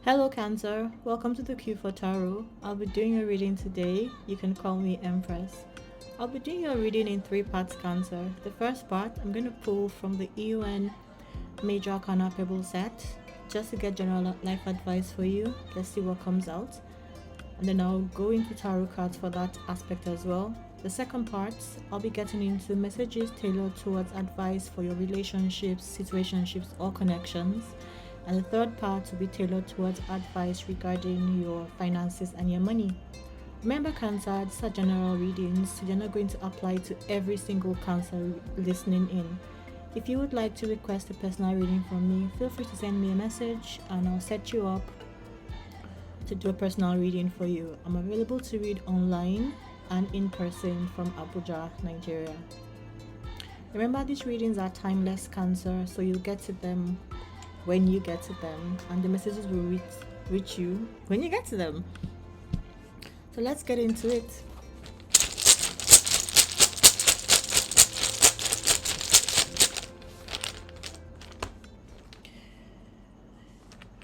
Hello Cancer, welcome to the Q for Tarot. I'll be doing a reading today. You can call me Empress. I'll be doing a reading in 3 parts, Cancer. The first part, I'm going to pull from the Iyuwen Major Arcana Pebbles set just to get general life advice for you. Let's see what comes out. And then I'll go into tarot cards for that aspect as well. The second part, I'll be getting into messages tailored towards advice for your relationships, situationships, or connections. And the third part will be tailored towards advice regarding your finances and your money. Remember, Cancer, these are general readings, so they're not going to apply to every single Cancer listening in. If you would like to request a personal reading from me, feel free to send me a message and I'll set you up to do a personal reading for you. I'm available to read online and in person from Abuja, Nigeria. Remember, these readings are timeless, Cancer, so you'll get to them when you get to them, and the messages will reach you when you get to them. So let's get into it.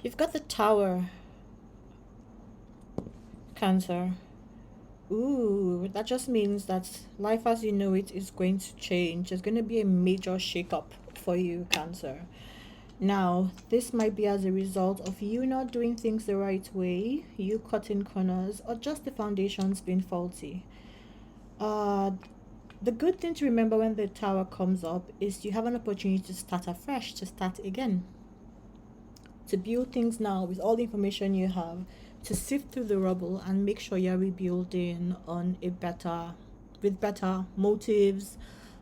You've got the Tower, Cancer. Ooh, that just means that life as you know it is going to change. There's going to be a major shakeup for you, Cancer. Now, this might be as a result of you not doing things the right way, you cutting corners, or just the foundations being faulty. The good thing to remember when the Tower comes up is you have an opportunity to start afresh, to start again, to build things now with all the information you have, to sift through the rubble and make sure you're rebuilding on with better motives,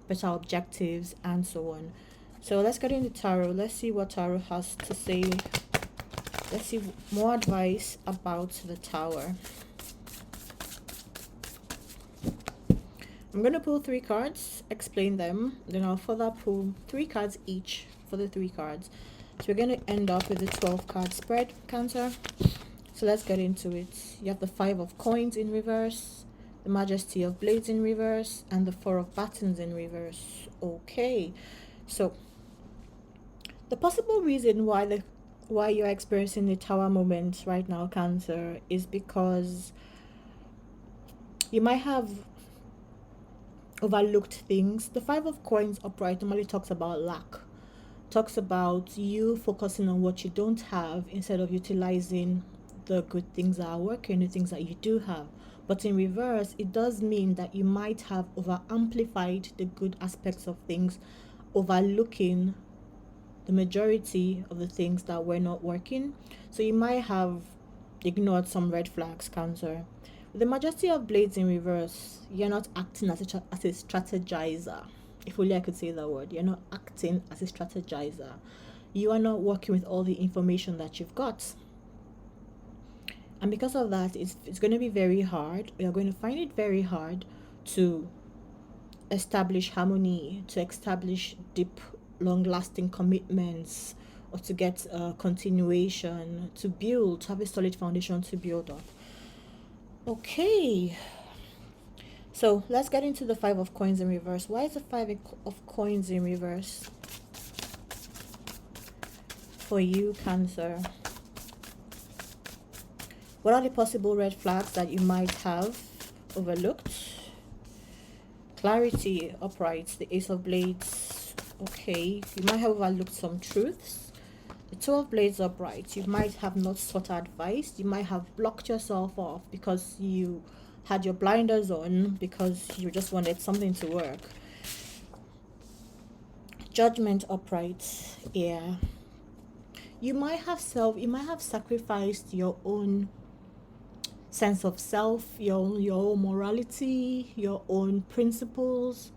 better objectives, and so on. So let's get into tarot. Let's see what tarot has to say. Let's see more advice about the Tower. I'm going to pull 3 cards, explain them, then I'll further pull 3 cards each for the 3 cards. So we're going to end up with a 12-card spread, Cancer. So let's get into it. You have the 5 of Coins in reverse, the Majesty of Blades in reverse, and the 4 of Batons in reverse. Okay, so the possible reason why you're experiencing the Tower moment right now, Cancer, is because you might have overlooked things. The 5 of Coins upright normally talks about lack, talks about you focusing on what you don't have instead of utilizing the good things that are working, the things that you do have. But in reverse, it does mean that you might have over amplified the good aspects of things, overlooking the majority of the things that were not working. So you might have ignored some red flags, Cancer. With the Majesty of Blades in reverse, you're not acting as a strategizer. If only I could say that word. You're not acting as a strategizer. You are not working with all the information that you've got. And because of that, it's going to be very hard. You're going to find it very hard to establish harmony, to establish deep, long-lasting commitments, or to get a continuation, to have a solid foundation to build up. Okay, so let's get into the 5 of Coins in reverse. Why is the 5 of Coins in reverse for you, Cancer? What are the possible red flags that you might have overlooked? Clarity upright, the Ace of Blades. Okay, you might have overlooked some truths. The 2 of Blades upright, you might have not sought advice. You might have blocked yourself off because you had your blinders on, because you just wanted something to work. Judgment upright, yeah. You might have sacrificed your own sense of self, your own morality, your own principles,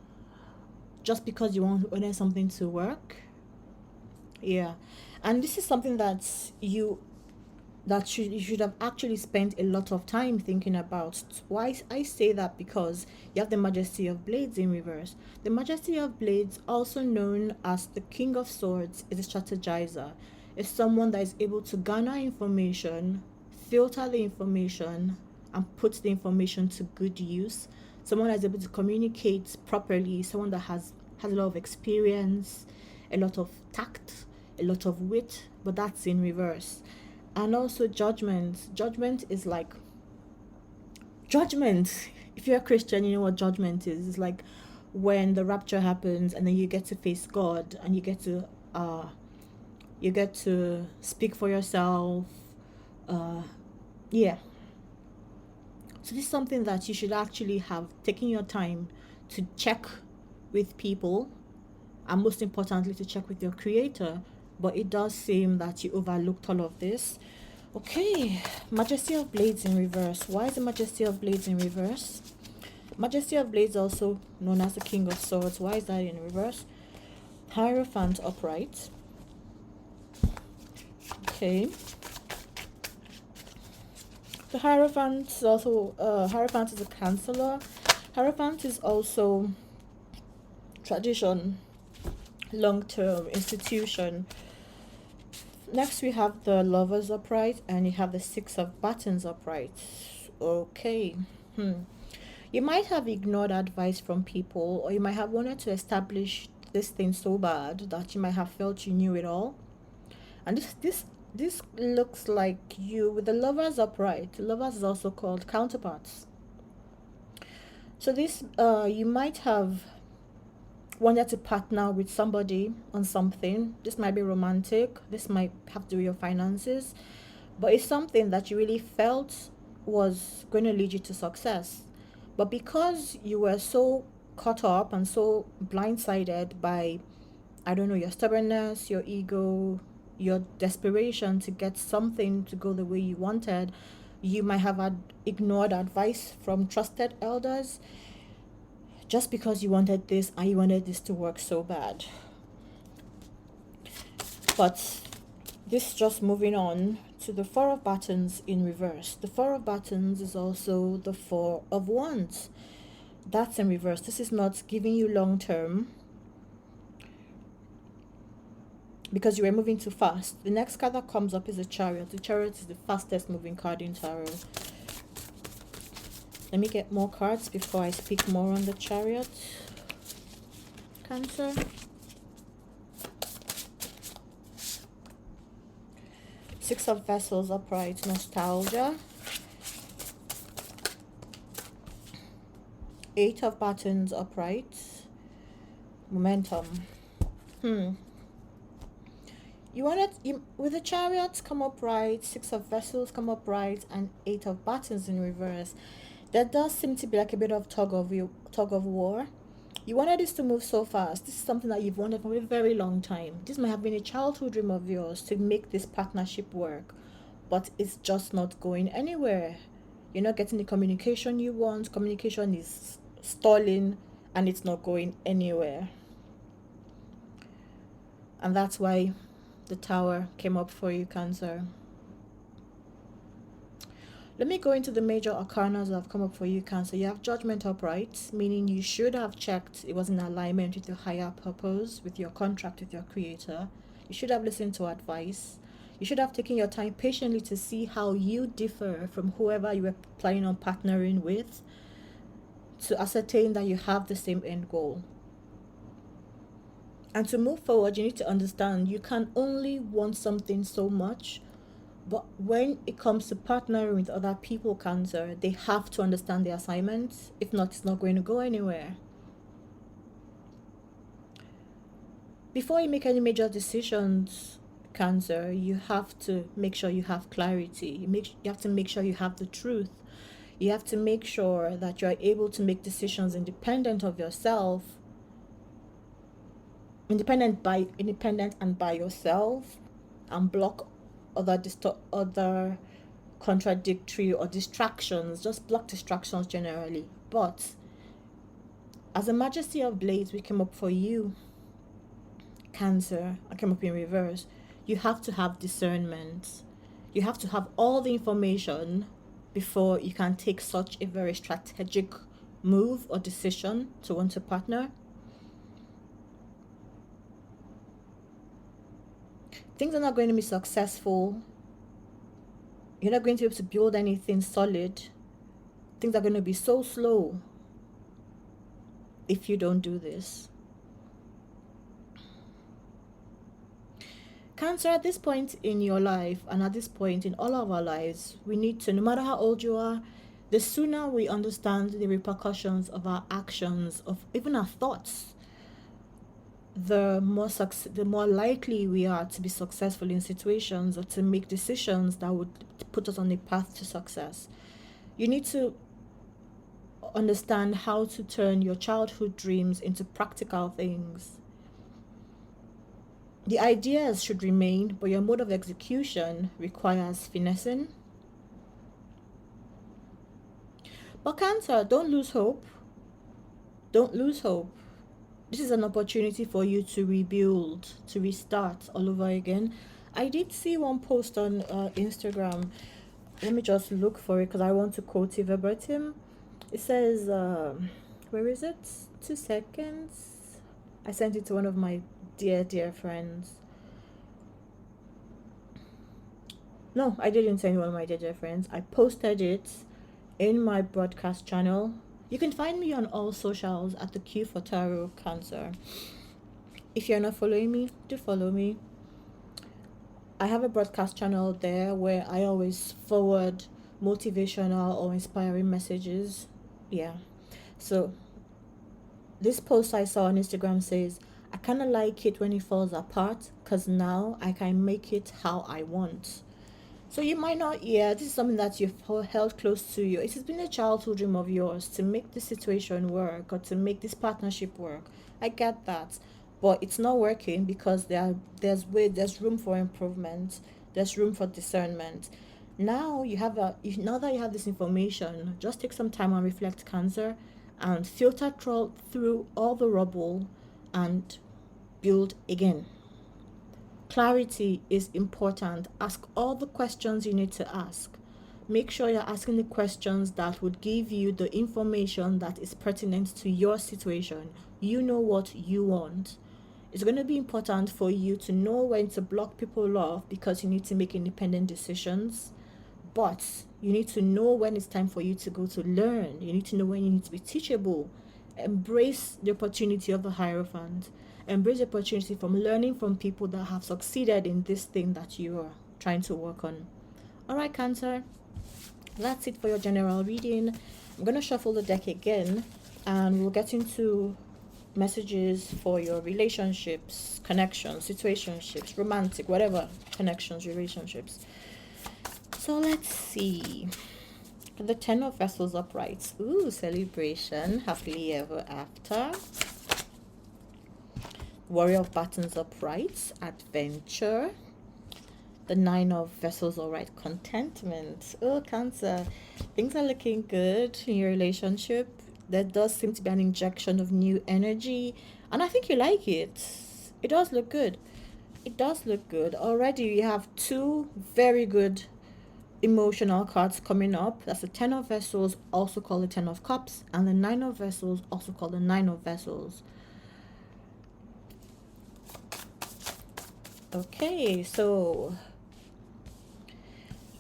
just because you wanted something to work. Yeah, and this is something that you should have actually spent a lot of time thinking about. Why I say that? Because you have the Majesty of Blades in reverse. The Majesty of Blades, also known as the King of Swords, is a strategizer. It's someone that is able to garner information, filter the information, and put the information to good use. Someone that is able to communicate properly, someone that has a lot of experience, a lot of tact, a lot of wit, but that's in reverse. And also judgment. Judgment is like judgment. If you're a Christian, you know what judgment is. It's like when the rapture happens and then you get to face God and you get to speak for yourself. Yeah. So this is something that you should actually have taken your time to check with people, and most importantly to check with your creator. But it does seem that you overlooked all of this. Okay, Majesty of Blades in reverse. Why is the Majesty of Blades in reverse? Majesty of Blades, also known as the King of Swords. Why is that in reverse? Hierophant upright. Okay. The Hierophant is also Hierophant is a counselor. Hierophant is also tradition, long-term institution. Next we have the Lovers upright, and you have the Six of Buttons upright. Okay. You might have ignored advice from people, or you might have wanted to establish this thing so bad that you might have felt you knew it all. And this looks like you with the Lovers upright. Lovers is also called counterparts. So this you might have wanted to partner with somebody on something. This might be romantic, this might have to do with your finances, but it's something that you really felt was going to lead you to success. But because you were so caught up and so blindsided by, I don't know, your stubbornness, your ego, your desperation to get something to go the way you wanted, you might have ignored advice from trusted elders just because you wanted this and you wanted this to work so bad. But this just moving on to the Four of Buttons in reverse. The Four of Buttons is also the Four of Wands. That's in reverse. This is not giving you long term because you were moving too fast. The next card that comes up is the Chariot. The Chariot is the fastest moving card in tarot. Let me get more cards before I speak more on the Chariot. Cancer. Six of Vessels upright, nostalgia. Eight of Buttons upright, momentum. You wanted with the Chariots come upright, Six of Vessels come upright, and Eight of Buttons in reverse. There does seem to be like a bit of tug of war. You wanted this to move so fast. This is something that you've wanted for a very long time. This might have been a childhood dream of yours to make this partnership work, but it's just not going anywhere. You're not getting the communication you want. Communication is stalling and it's not going anywhere. And that's why the Tower came up for you, Cancer. Let me go into the major arcanas that have come up for you, Cancer. You have Judgment upright, meaning you should have checked it was in alignment with your higher purpose, with your contract with your creator. You should have listened to advice. You should have taken your time patiently to see how you differ from whoever you were planning on partnering with, to ascertain that you have the same end goal. And to move forward, you need to understand you can only want something so much. But when it comes to partnering with other people, Cancer, they have to understand the assignment. If not, it's not going to go anywhere. Before you make any major decisions, Cancer, you have to make sure you have clarity. You have to make sure you have the truth. You have to make sure that you are able to make decisions independent of yourself, independent and by yourself, and block other contradictory or distractions. Just block distractions generally. But as a Majesty of Blades, we came up for you, Cancer. I came up in reverse. You have to have discernment. You have to have all the information before you can take such a very strategic move or decision to want to partner. Things are not going to be successful. You're not going to be able to build anything solid. Things are going to be so slow if you don't do this. Cancer, at this point in your life and at this point in all of our lives, we need to, no matter how old you are, the sooner we understand the repercussions of our actions, of even our thoughts, the more likely we are to be successful in situations or to make decisions that would put us on a path to success. You need to understand how to turn your childhood dreams into practical things. The ideas should remain, but your mode of execution requires finessing. But Cancer, don't lose hope. Don't lose hope. This is an opportunity for you to rebuild, to restart all over again. I did see one post on Instagram. Let me just look for it because I want to quote it verbatim. It says, where is it? 2 seconds. I sent it to one of my dear friends. No, I didn't send one of my dear friends. I posted it in my broadcast channel. You can find me on all socials at the Q for Tarot Cancer. If you're not following me, do follow me. I have a broadcast channel there where I always forward motivational or inspiring messages. Yeah. So this post I saw on Instagram says, I kind of like it when it falls apart because now I can make it how I want. So you might not, this is something that you've held close to you. It has been a childhood dream of yours to make this situation work or to make this partnership work. I get that. But it's not working because there's room for improvement. There's room for discernment. Now now that you have this information, just take some time and reflect, Cancer, and filter through all the rubble and build again. Clarity is important. Ask all the questions you need to ask. Make sure you're asking the questions that would give you the information that is pertinent to your situation. You know what you want. It's going to be important for you to know when to block people off because you need to make independent decisions. But you need to know when it's time for you to go to learn. You need to know when you need to be teachable. Embrace the opportunity of the Hierophant. Embrace the opportunity from learning from people that have succeeded in this thing that you are trying to work on. All right, Cancer, that's it for your general reading. I'm going to shuffle the deck again and we'll get into messages for your relationships, connections, situationships, romantic, whatever connections, relationships. So let's see. The Ten of Vessels upright. Ooh, celebration, happily ever after. Warrior of Buttons upright, adventure. The Nine of Vessels upright, contentment. Oh, Cancer, things are looking good in your relationship. There does seem to be an injection of new energy, and I think you like it. It does look good. It does look good. Already you have 2 very good emotional cards coming up. That's the Ten of Vessels, also called the Ten of Cups, and the Nine of Vessels, also called the Nine of Vessels. Okay, so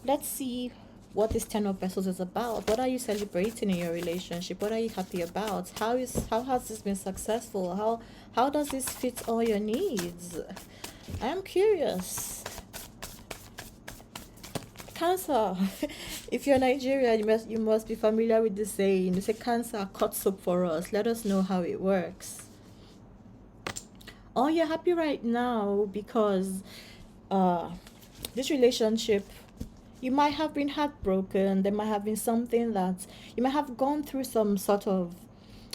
let's see what this Ten of Vessels is about. What are you celebrating in your relationship? What are you happy about? How has this been successful? How does this fit all your needs? I am curious. Cancer, if you're Nigerian, you must be familiar with the saying. They say, Cancer, cut soap for us. Let us know how it works. Oh, you're happy right now because this relationship, you might have been heartbroken. There might have been something that you might have gone through, some sort of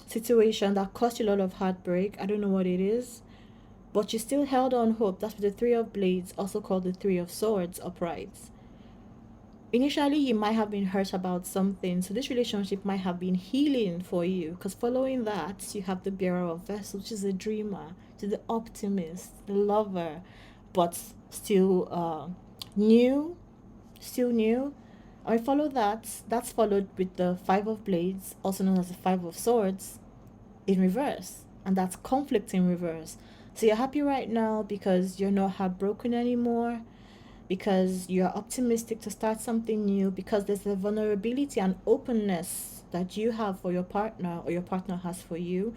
situation that caused you a lot of heartbreak. I don't know what it is, but you still held on hope. That's with the Three of Blades, also called the Three of Swords upright. Initially, you might have been hurt about something, so this relationship might have been healing for you, because following that, you have the Bearer of Vessels, which is the dreamer, which is the optimist, the lover, but still new. I follow that. That's followed with the Five of Blades, also known as the Five of Swords, in reverse, and that's conflict in reverse. So you're happy right now because you're not heartbroken anymore, because you're optimistic to start something new, because there's a vulnerability and openness that you have for your partner or your partner has for you.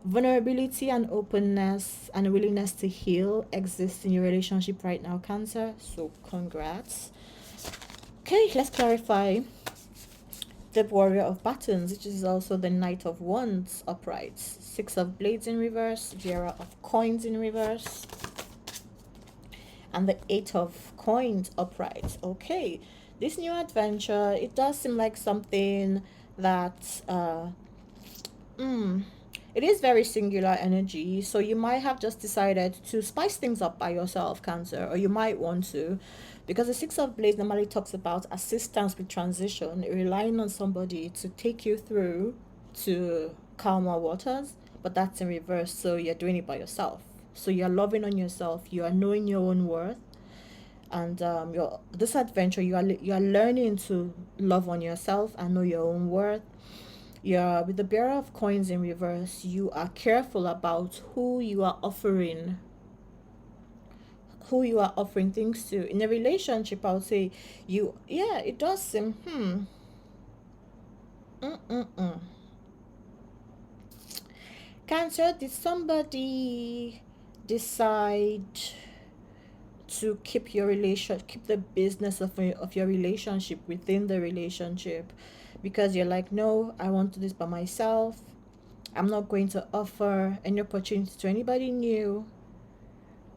Vulnerability and openness and a willingness to heal exists in your relationship right now, Cancer. So congrats. Okay, let's clarify the Warrior of Buttons, which is also the Knight of Wands upright. Six of Blades in reverse, Bearer of Coins in reverse, and the Eight of Coins upright. Okay, this new adventure, it does seem like something that it is very singular energy, so you might have just decided to spice things up by yourself, Cancer, or you might want to, because the Six of Blades normally talks about assistance with transition, relying on somebody to take you through to calmer waters, but that's in reverse, so you're doing it by yourself. So you're loving on yourself, you are knowing your own worth, and your this adventure, you are learning to love on yourself and know your own worth. Yeah, with the Bearer of Coins in reverse, you are careful about who you are offering things to. In a relationship, I would say yeah, it does seem, Cancer, did somebody decide to keep the business of your relationship within the relationship? Because you're like, no, I want to do this by myself. I'm not going to offer any opportunity to anybody new,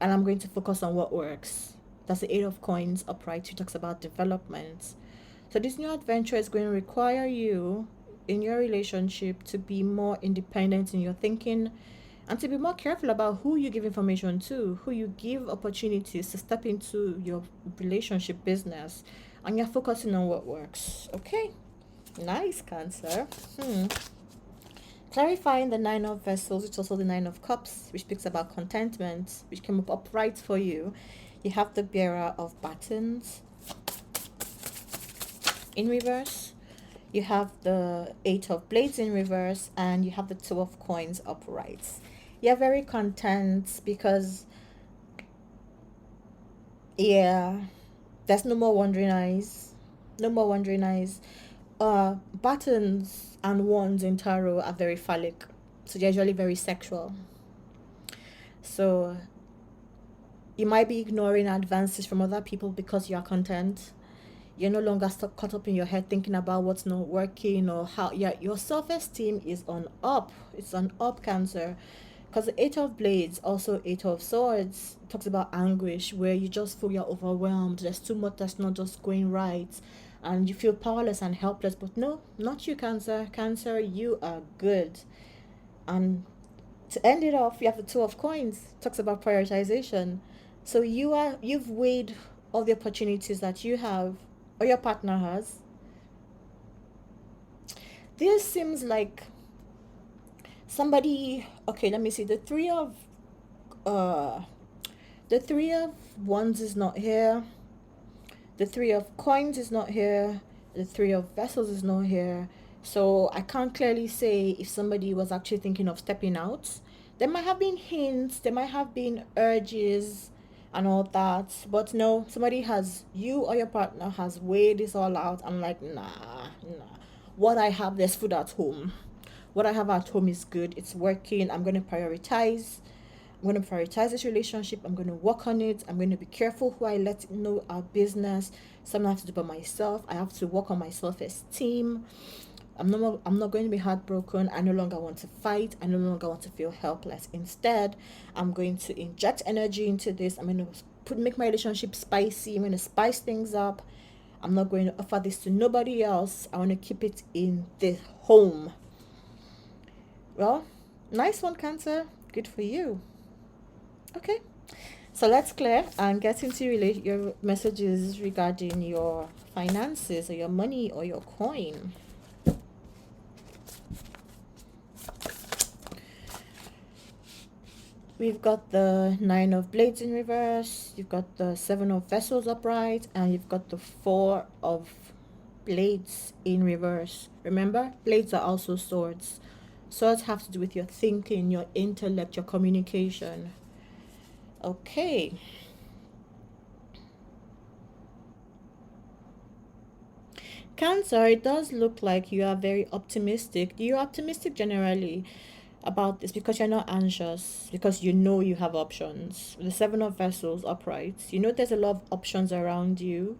and I'm going to focus on what works. That's the Eight of Coins upright, who talks about development. So this new adventure is going to require you in your relationship to be more independent in your thinking, and to be more careful about who you give information to, who you give opportunities to step into your relationship business, and you're focusing on what works. Okay, nice, Cancer. Clarifying the Nine of Vessels, which is also the Nine of Cups, which speaks about contentment, which came up upright for you. You have the Bearer of Buttons in reverse. You have the Eight of Blades in reverse, and you have the Two of Coins upright. You're very content because, yeah, there's no more wandering eyes. No more wandering eyes. Buttons and wands in tarot are very phallic, so they're usually very sexual. So you might be ignoring advances from other people because you are content. You're no longer stuck caught up in your head thinking about what's not working or how. Yeah, your self-esteem is on up. It's on up, Cancer. Because the Eight of Blades, also Eight of Swords, talks about anguish, where you just feel you're overwhelmed. There's too much that's not just going right, and you feel powerless and helpless. But no, not you, Cancer. Cancer, you are good. And to end it off, you have the Two of Coins. Talks about prioritization. So you've weighed all the opportunities that you have or your partner has. This seems like somebody. Okay, let me see. The Three of Wands is not here. The Three of Coins is not here. The Three of Vessels is not here. So I can't clearly say if somebody was actually thinking of stepping out. There might have been hints, there might have been urges and all that. But no, you or your partner has weighed this all out. I'm like, nah. What I have, there's food at home. What I have at home is good. It's working. I'm going to prioritize. I'm going to prioritize this relationship. I'm going to work on it. I'm going to be careful who I let know our business. Something I have to do by myself. I have to work on my self-esteem. I'm not going to be heartbroken. I no longer want to fight. I no longer want to feel helpless. Instead, I'm going to inject energy into this. I'm going to make my relationship spicy. I'm going to spice things up. I'm not going to offer this to nobody else. I want to keep it in the home. Well, nice one, Cancer. Good for you. Okay, so let's clear and get into your messages regarding your finances or your money or your coin. We've got the Nine of Blades in reverse, you've got the Seven of Vessels upright, and you've got the Four of Blades in reverse. Remember, blades are also swords. Swords have to do with your thinking, your intellect, your communication. Okay. Cancer, it does look like you are very optimistic. You're optimistic generally. about this because you're not anxious, because you know you have options. The Seven of Vessels upright, you know there's a lot of options around you,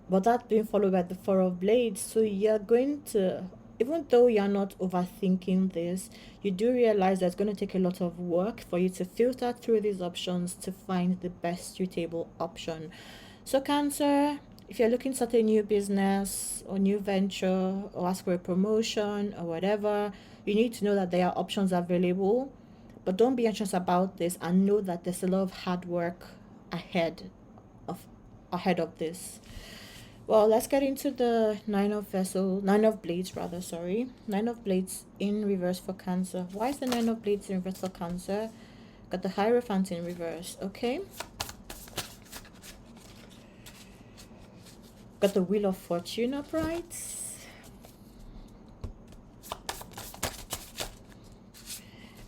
but that's being followed by the Four of Blades. So you're going to, even though you're not overthinking this, you do realize that it's going to take a lot of work for you to filter through these options to find the best suitable option. So Cancer, if you're looking to start a new business or new venture or ask for a promotion or whatever, you need to know that there are options available, but don't be anxious about this, and know that there's a lot of hard work ahead of this. Well, let's get into the Nine of Blades rather, sorry. Nine of Blades in reverse for Cancer. Why is the Nine of Blades in reverse for Cancer? Got the Hierophant in reverse, okay? Got the Wheel of Fortune upright.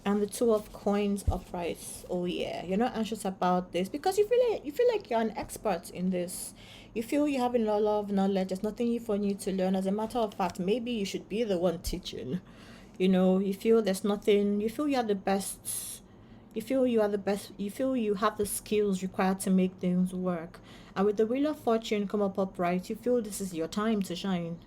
And the Two of Coins upright. Oh yeah, you're not anxious about this because you feel like you're an expert in this. You feel you have a lot of knowledge. There's nothing for you to learn. As a matter of fact, maybe you should be the one teaching. You know, you feel there's nothing. You feel you are the best. You feel you are the best. You feel you have the skills required to make things work. And with the Wheel of Fortune come up upright, you feel this is your time to shine.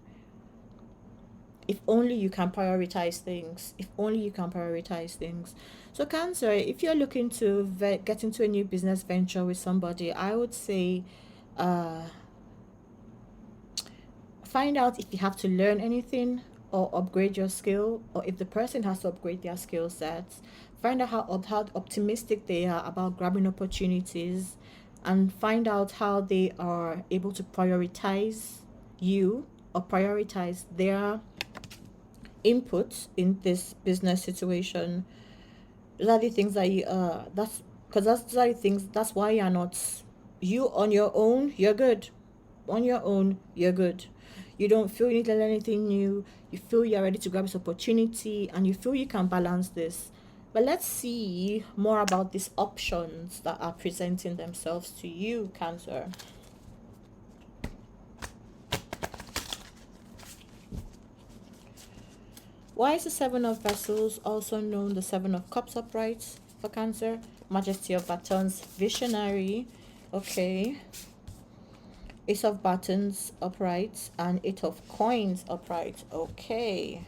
If only you can prioritize things. If only you can prioritize things. So Cancer, if you're looking to get into a new business venture with somebody, I would say find out if you have to learn anything or upgrade your skill, or if the person has to upgrade their skill sets. Find out how optimistic they are about grabbing opportunities, and find out how they are able to prioritize you or prioritize their input in this business situation. Those are the things that you that's because that's the things that's why you're not, you on your own you're good. On your own you're good. You don't feel you need to learn anything new. You feel you're ready to grab this opportunity, and you feel you can balance this. But let's see more about these options that are presenting themselves to you, Cancer. Why is the Seven of Vessels also known the Seven of Cups upright for Cancer? Majesty of Batons, visionary. Okay. Ace of Batons upright and Eight of Coins upright. Okay.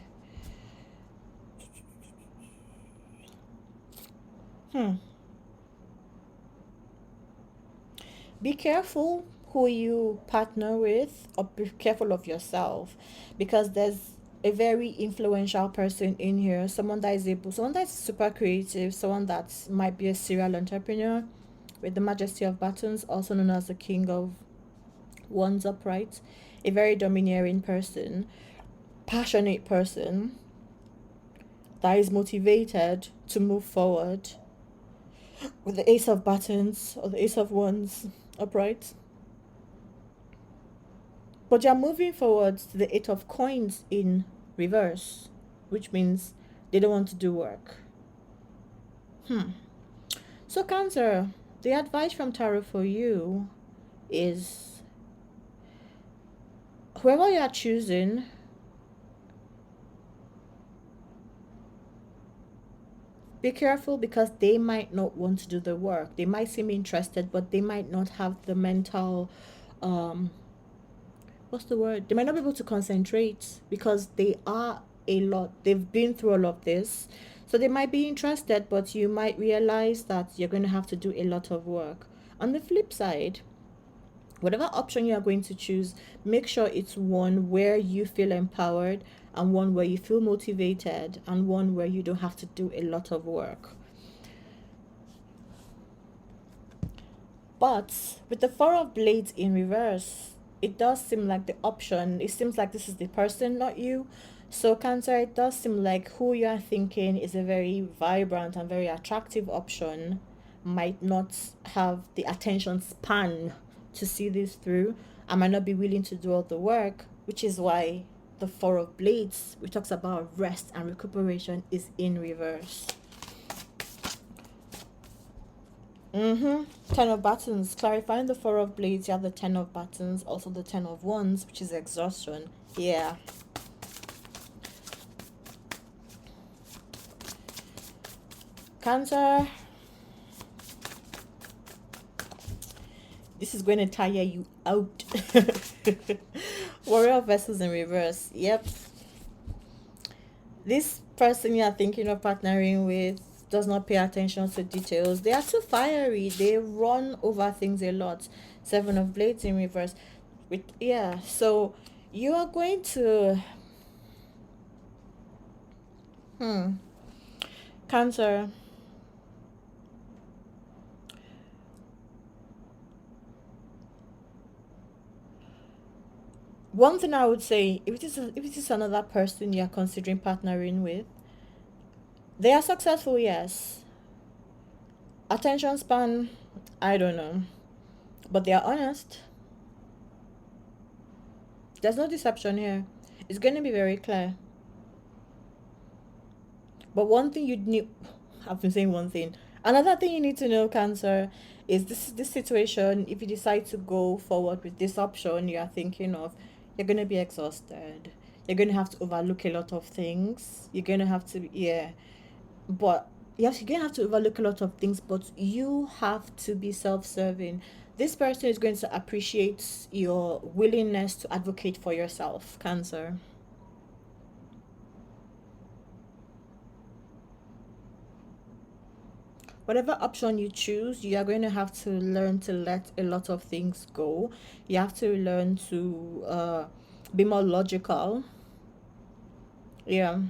Be careful who you partner with, or be careful of yourself, because there's a very influential person in here, someone that's super creative, someone that might be a serial entrepreneur with the Majesty of Batons, also known as the King of Wands upright. A very domineering person, passionate person that is motivated to move forward with the Ace of Batons or the Ace of Wands upright. But you're moving forward to the Eight of Coins in reverse, which means they don't want to do work. So Cancer, the advice from Tarot for you is, whoever you are choosing, be careful, because they might not want to do the work. They might seem interested, but they might not have the mental what's the word? They might not be able to concentrate, because they've been through all of this. So they might be interested, but you might realize that you're going to have to do a lot of work. On the flip side, whatever option you are going to choose, make sure it's one where you feel empowered, and one where you feel motivated, and one where you don't have to do a lot of work. But with the Four of Blades in reverse, it does seem like it seems like this is the person, not you. So Cancer, it does seem like who you are thinking is a very vibrant and very attractive option might not have the attention span to see this through, and might not be willing to do all the work, which is why the Four of Blades, which talks about rest and recuperation, is in reverse. 10 of Batons, clarifying the Four of Blades, you have the 10 of Batons, also the 10 of Wands, which is exhaustion. Yeah. Cancer, this is going to tire you out. Warrior vessels in reverse. Yep. This person you are thinking of partnering with does not pay attention to details. They are too fiery. They run over things a lot. Seven of Blades in reverse. With yeah, so you are going to Cancer. One thing I would say, if it is another person you are considering partnering with, they are successful, yes. Attention span, I don't know, but they are honest. There's no deception here. It's going to be very clear. But one thing you need, I've been saying one thing. Another thing you need to know, Cancer, is this situation. If you decide to go forward with this option you are thinking of, you're gonna be exhausted. You're gonna have to overlook a lot of things. You're gonna have to, yeah. But yes, you're gonna have to overlook a lot of things. But you have to be self-serving. This person is going to appreciate your willingness to advocate for yourself, Cancer. Whatever option you choose, you are going to have to learn to let a lot of things go. You have to learn to be more logical. Yeah,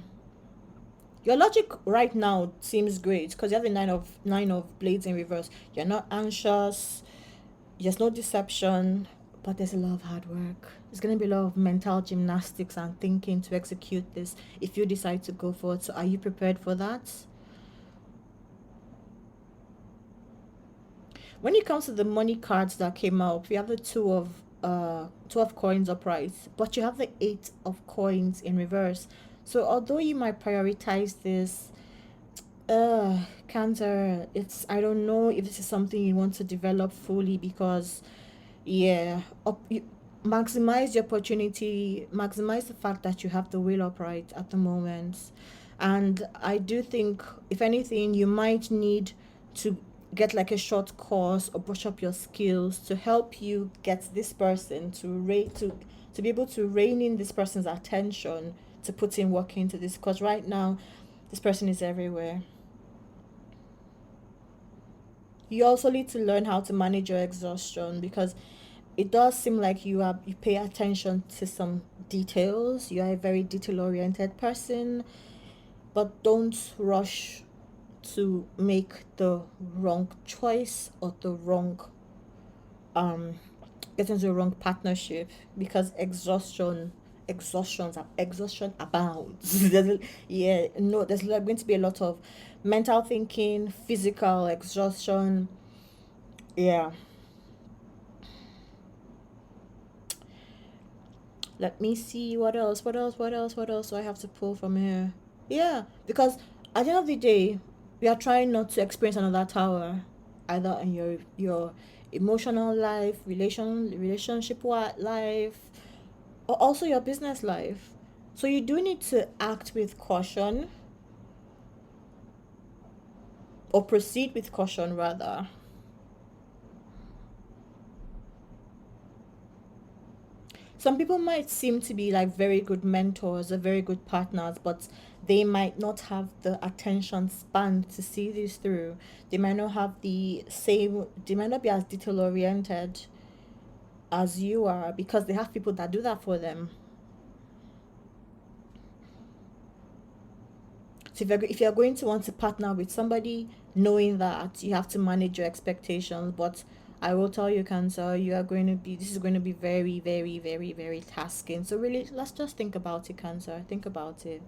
your logic right now seems great because you have the nine of blades in reverse. You're not anxious. There's no deception, but there's a lot of hard work. There's going to be a lot of mental gymnastics and thinking to execute this if you decide to go forward. So are you prepared for that? When it comes to the money cards that came out, we have the two of coins upright, but you have the eight of coins in reverse. So although you might prioritize this, Cancer, it's, I don't know if this is something you want to develop fully because yeah, maximize the opportunity, maximize the fact that you have the wheel upright at the moment. And I do think, if anything, you might need to get like a short course or brush up your skills to help you get this person to be able to rein in this person's attention to put in work into this, because right now this person is everywhere. You also need to learn how to manage your exhaustion because it does seem like you pay attention to some details. You are a very detail oriented person, but don't rush to make the wrong choice or the wrong um get into the wrong partnership, because exhaustion abounds. Yeah, no, there's like going to be a lot of mental thinking, physical exhaustion. Yeah, let me see what else do I have to pull from here. Yeah, because at the end of the day, we are trying not to experience another tower, either in your emotional life, relationship life, or also your business life. So you do need to act with caution, or proceed with caution rather. Some people might seem to be like very good mentors or very good partners, but they might not have the attention span to see this through. They might not have the same, they might not be as detail oriented as you are because they have people that do that for them. So if you're going to want to partner with somebody, knowing that you have to manage your expectations, but I will tell you, Cancer, this is going to be very, very, very, very tasking. So really, let's just think about it, Cancer. Think about it.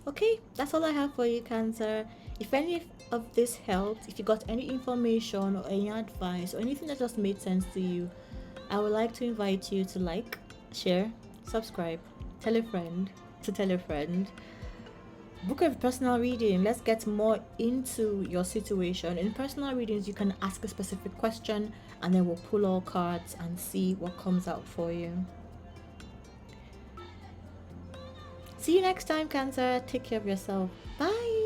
Okay, that's all I have for you, Cancer. If any of this helped, if you got any information or any advice or anything that just made sense to you, I would like to invite you to like, share, subscribe, tell a friend to tell a friend. Book a personal reading. Let's get more into your situation. In personal readings, you can ask a specific question and then we'll pull all cards and see what comes out for you. See you next time, Cancer. Take care of yourself. Bye.